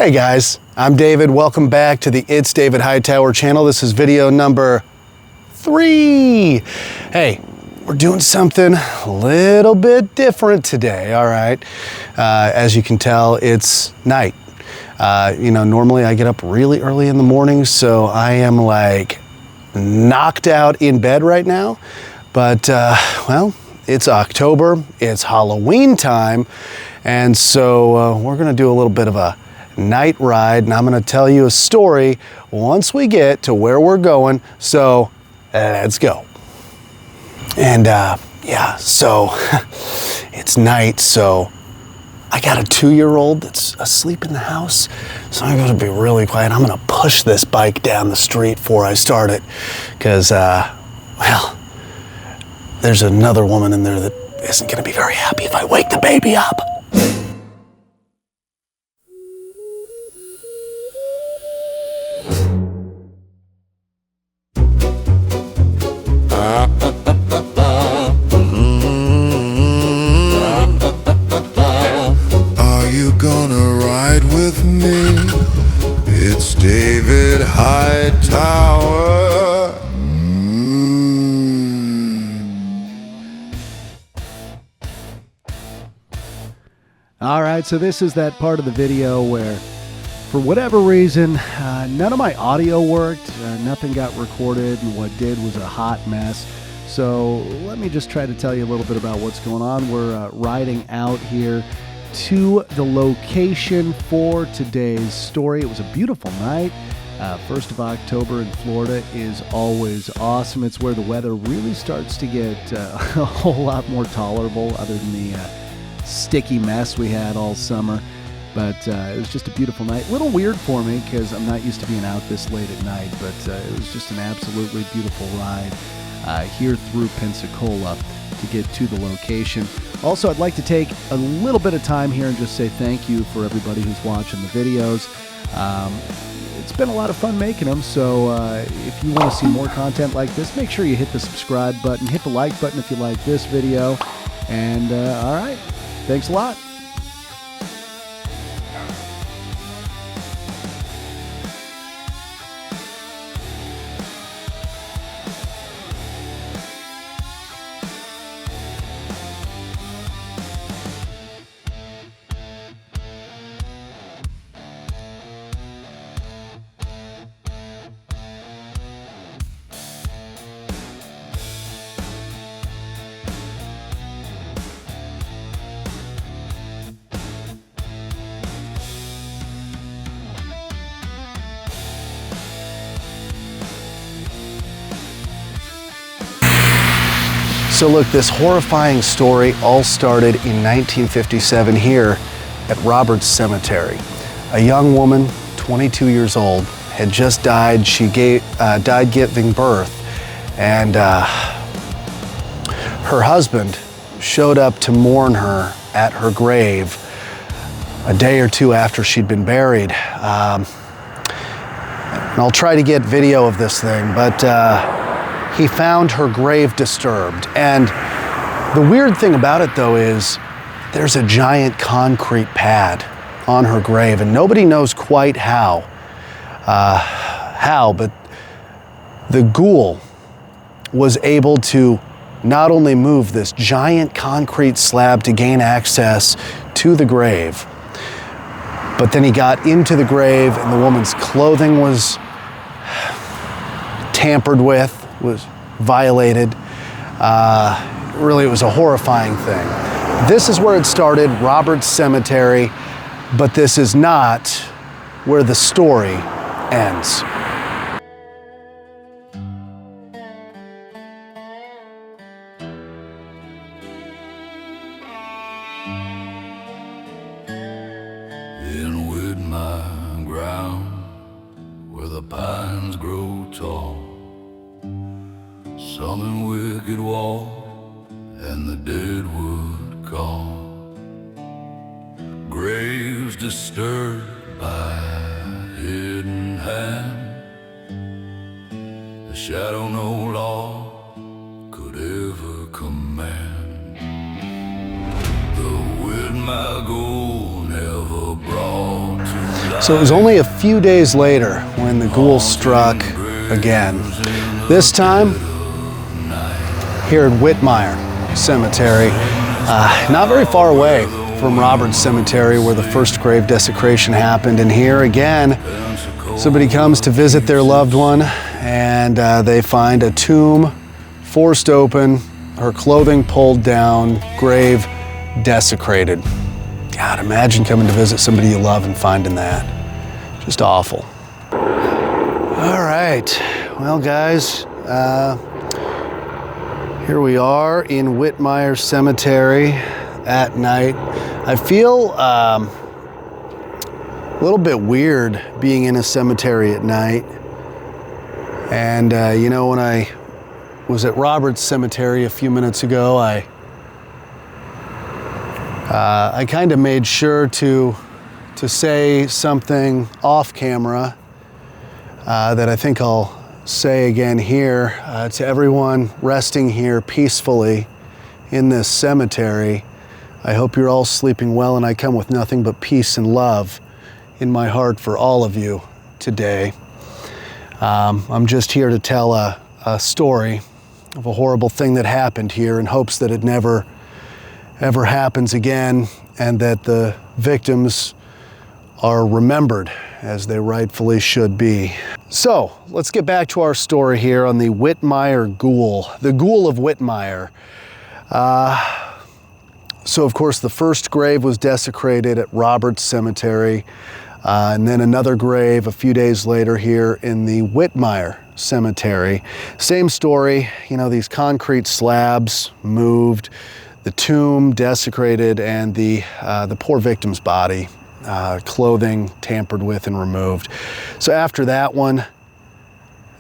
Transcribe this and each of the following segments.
Hey guys, I'm David. Welcome back to the It's David Hightower channel. This is video number 3. Hey, we're doing something a little bit different today, all right? As you can tell, it's night. Normally I get up really early in the morning, so I am like knocked out in bed right now. But, well, it's October, it's Halloween time, and so we're gonna do a little bit of a night ride, and I'm going to tell you a story once we get to where we're going, so let's go. And yeah, so it's night, so I got a 2-year-old that's asleep in the house, so I'm going to be really quiet. I'm going to push this bike down the street before I start it, because, well, there's another woman in there that isn't going to be very happy if I wake the baby up. Are you gonna ride with me? It's David Hightower. All right, so this is that part of the video where, for whatever reason, none of my audio worked, nothing got recorded, and what did was a hot mess. So let me just try to tell you a little bit about what's going on. We're riding out here to the location for today's story. It was a beautiful night. 1st of October in Florida is always awesome. It's where the weather really starts to get a whole lot more tolerable, other than the sticky mess we had all summer. But it was just a beautiful night. A little weird for me because I'm not used to being out this late at night, but it was just an absolutely beautiful ride here through Pensacola to get to the location. Also, I'd like to take a little bit of time here and just say thank you for everybody who's watching the videos. It's been a lot of fun making them, so if you want to see more content like this, make sure you hit the subscribe button, hit the like button if you like this video, and all right, thanks a lot. So look, this horrifying story all started in 1957 here at Robert's Cemetery. A young woman, 22 years old, had just died. She died giving birth, and her husband showed up to mourn her at her grave a day or two after she'd been buried. And I'll try to get video of this thing, but he found her grave disturbed. And the weird thing about it, though, is there's a giant concrete pad on her grave, and nobody knows quite how, but the ghoul was able to not only move this giant concrete slab to gain access to the grave, but then he got into the grave, and the woman's clothing was tampered with, was violated. Really, it was a horrifying thing. This is where it started, Robert's Cemetery, but this is not where the story ends. In Whitmire ground, where the pines grow tall, some wicked walk and the dead would call. Graves disturbed by hidden hand, a shadow no law could ever command. The Whitmire ghoul never brought to life. So it was only a few days later when the ghoul struck again. This time, here at Whitmire Cemetery, not very far away from Robert's Cemetery where the first grave desecration happened. And here again, somebody comes to visit their loved one and they find a tomb forced open, her clothing pulled down, grave desecrated. God, imagine coming to visit somebody you love and finding that. Just awful. All right, well guys, here we are in Whitmire Cemetery at night. I feel a little bit weird being in a cemetery at night. And you know, when I was at Robert's Cemetery a few minutes ago, I kind of made sure to say something off camera that I think I'll say again here to everyone resting here peacefully in this cemetery. I hope you're all sleeping well, and I come with nothing but peace and love in my heart for all of you today. I'm just here to tell a story of a horrible thing that happened here in hopes that it never ever happens again, and that the victims are remembered as they rightfully should be. So let's get back to our story here on the Whitmire Ghoul, the Ghoul of Whitmire. So of course the first grave was desecrated at Robert's Cemetery, and then another grave a few days later here in the Whitmire Cemetery. Same story, you know, these concrete slabs moved, the tomb desecrated, and the poor victim's body, clothing tampered with and removed. So after that one,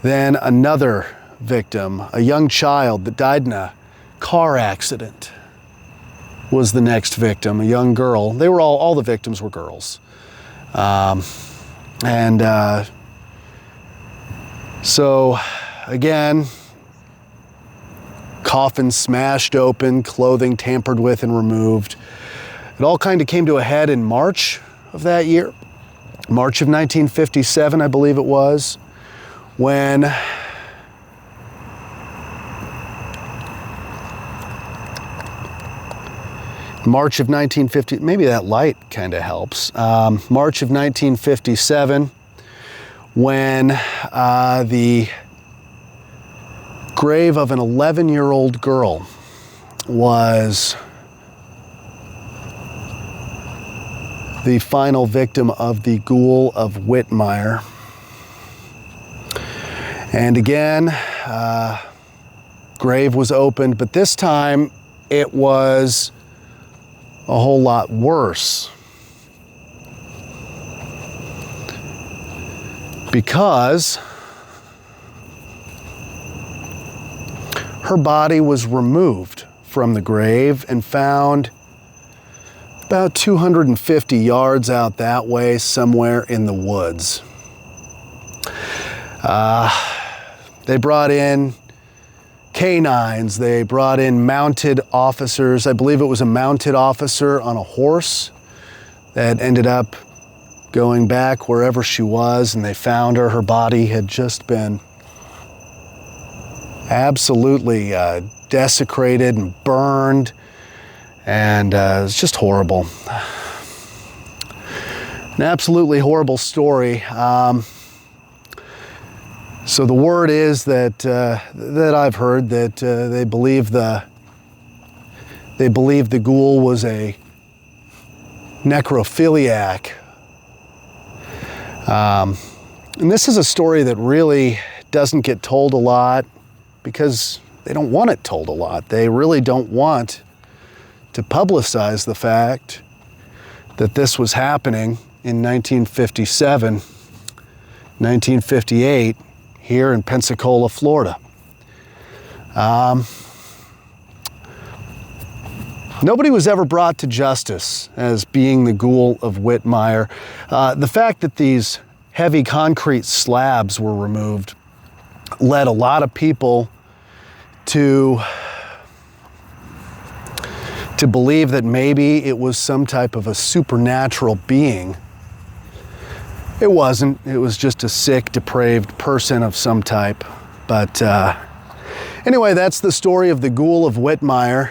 then another victim, a young child that died in a car accident, was the next victim, a young girl. They were all the victims were girls. So again, coffin smashed open, clothing tampered with and removed. It all kind of came to a head in March of that year, March of 1957, I believe it was, when March of 1950, maybe that light kind of helps. March of 1957, when the grave of an 11-year-old girl was the final victim of the Ghoul of Whitmire. And again, grave was opened, but this time it was a whole lot worse, because her body was removed from the grave and found about 250 yards out that way, somewhere in the woods. They brought in canines, they brought in mounted officers. I believe it was a mounted officer on a horse that ended up going back wherever she was, and they found her. Her body had just been absolutely desecrated and burned, and it's just horrible. An absolutely horrible story. So the word is that I've heard that they believe the ghoul was a necrophiliac. And this is a story that really doesn't get told a lot because they don't want it told a lot. They really don't want to publicize the fact that this was happening in 1957, 1958, here in Pensacola, Florida. Nobody was ever brought to justice as being the Ghoul of Whitmire. The fact that these heavy concrete slabs were removed led a lot of people to believe that maybe it was some type of a supernatural being It wasn't. It was just a sick, depraved person of some type. But anyway, that's the story of the Ghoul of Whitmire.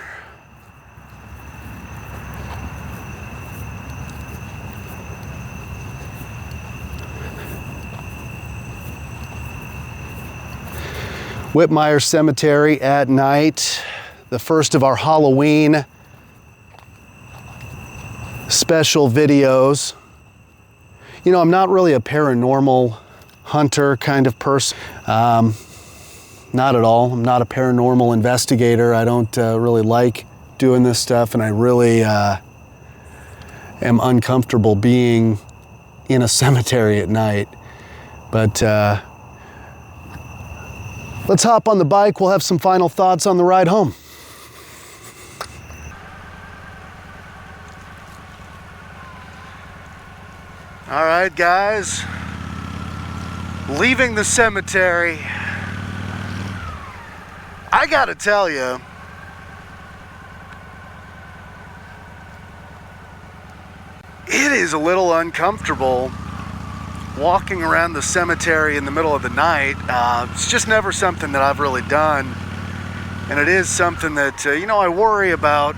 Whitmire Cemetery at night, the first of our Halloween special videos. You know, I'm not really a paranormal hunter kind of person. Not at all. I'm not a paranormal investigator. I don't really like doing this stuff, and I really am uncomfortable being in a cemetery at night. But let's hop on the bike. We'll have some final thoughts on the ride home. All right, guys. Leaving the cemetery. I gotta tell you, it is a little uncomfortable walking around the cemetery in the middle of the night. It's just never something that I've really done, and it is something that you know, I worry about,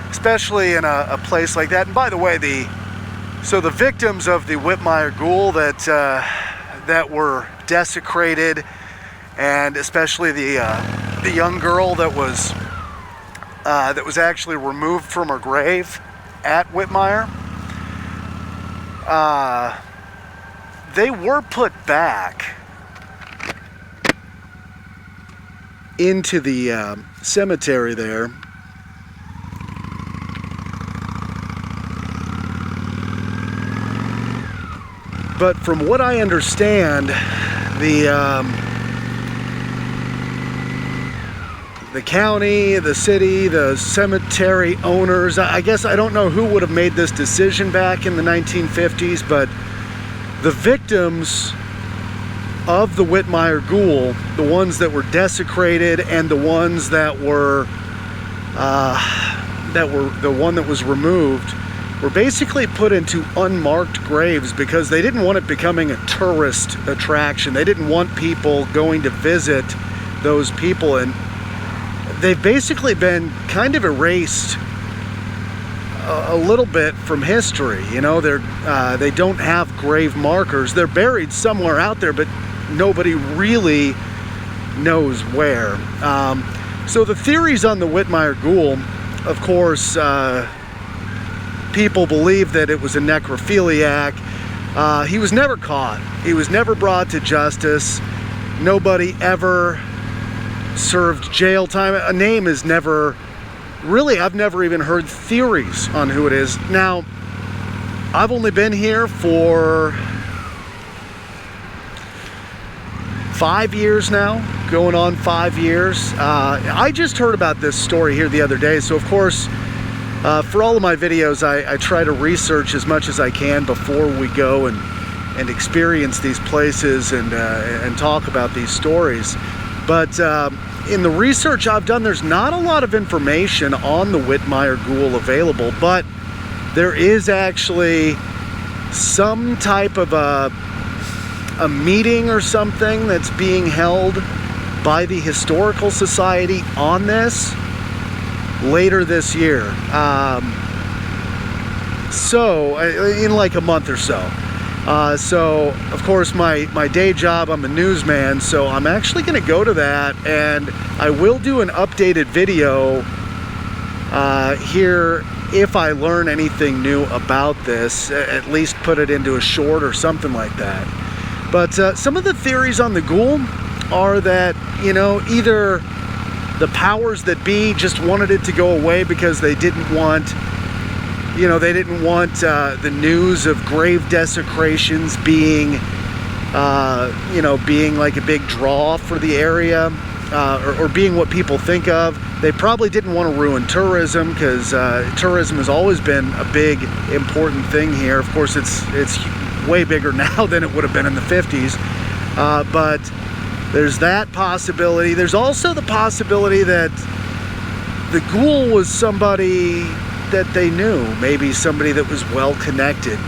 especially in a place like that. And by the way, the victims of the Whitmire Ghoul that were desecrated, and especially the young girl that was actually removed from her grave at Whitmire, they were put back into the cemetery there. But from what I understand, the county, the city, the cemetery owners, I guess I don't know who would have made this decision back in the 1950s, but the victims of the Whitmire Ghoul, the ones that were desecrated and the ones that were the one that was removed, were basically put into unmarked graves because they didn't want it becoming a tourist attraction. They didn't want people going to visit those people, and they've basically been kind of erased a little bit from history. You know, they don't have grave markers. They're buried somewhere out there, but nobody really knows where. So the theories on the Whitmire Ghoul, of course, people believe that it was a necrophiliac. He was never caught. He was never brought to justice. Nobody ever served jail time. A name is never, really, I've never even heard theories on who it is. Now, I've only been here for 5 years now, going on 5 years. I just heard about this story here the other day, so of course, for all of my videos, I try to research as much as I can before we go and experience these places and talk about these stories. But in the research I've done, there's not a lot of information on the Whitmire Ghoul available, but there is actually some type of a meeting or something that's being held by the Historical Society on this later this year. So in like a month or so. So of course my day job, I'm a newsman, so I'm actually going to go to that, and I will do an updated video here if I learn anything new about this, at least put it into a short or something like that. But some of the theories on the Ghoul are that, you know, either the powers that be just wanted it to go away because they didn't want, you know, they didn't want the news of grave desecrations being, you know, being like a big draw for the area, or being what people think of. They probably didn't want to ruin tourism, because tourism has always been a big, important thing here. Of course, it's way bigger now than it would have been in the 50s, but there's that possibility. There's also the possibility that the Ghoul was somebody that they knew, maybe somebody that was well connected.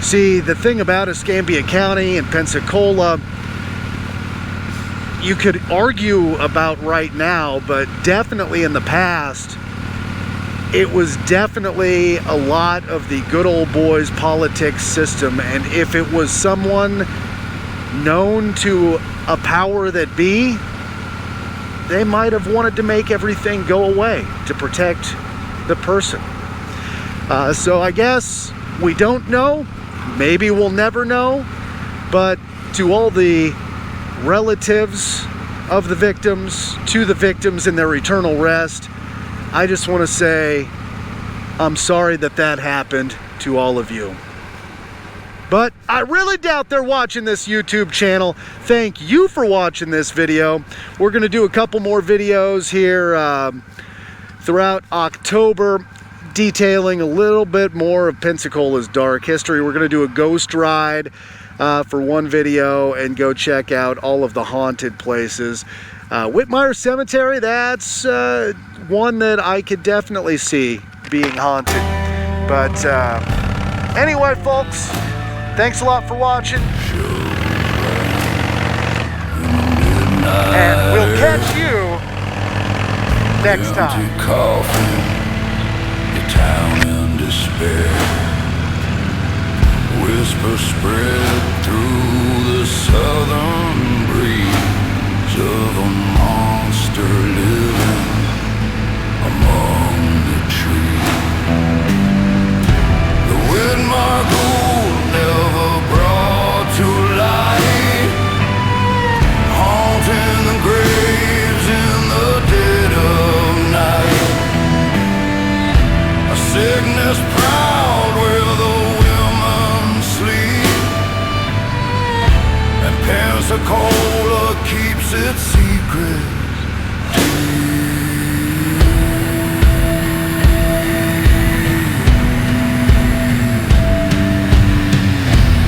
See, the thing about Escambia County and Pensacola, you could argue about right now, but definitely in the past, it was definitely a lot of the good old boys politics system. And if it was someone known to a power that be, they might have wanted to make everything go away to protect the person. So I guess we don't know. Maybe we'll never know. But to all the relatives of the victims, to the victims in their eternal rest, I just want to say I'm sorry that that happened to all of you. But I really doubt they're watching this YouTube channel. Thank you for watching this video. We're going to do a couple more videos here throughout October, detailing a little bit more of Pensacola's dark history. We're going to do a ghost ride for one video and go check out all of the haunted places. Whitmire Cemetery, that's one that I could definitely see being haunted. But anyway, folks, thanks a lot for watching. And we'll catch you next time. Coffin, the town in despair. Whispers spread through the southern breeze of a monster living among the trees. The Whitmire Ghoul never brought to light, haunting the graves in the dead of night. A sickness proud where the women sleep, and Pensacola keeps its secrets deep.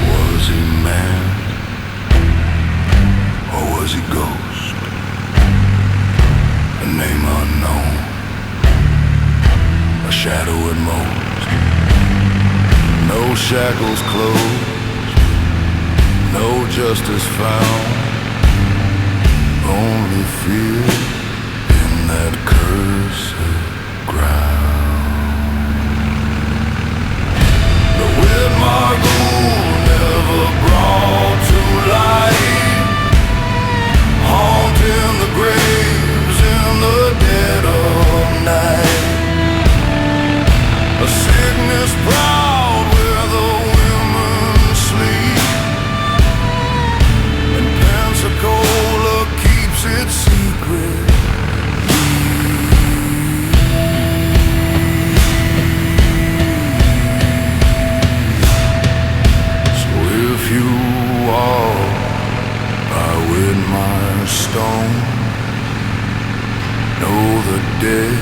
Was he man, or was he ghost? A name unknown, a shadow at most. No shackles closed, no justice found, only fear in that cursed ground. The Whitmire Ghoul never brought to light, haunting the graves in the dead of night. A sickness proud where the women sleep, and Pensacola keeps its secret. So if you walk by Whitmire stone, know the dead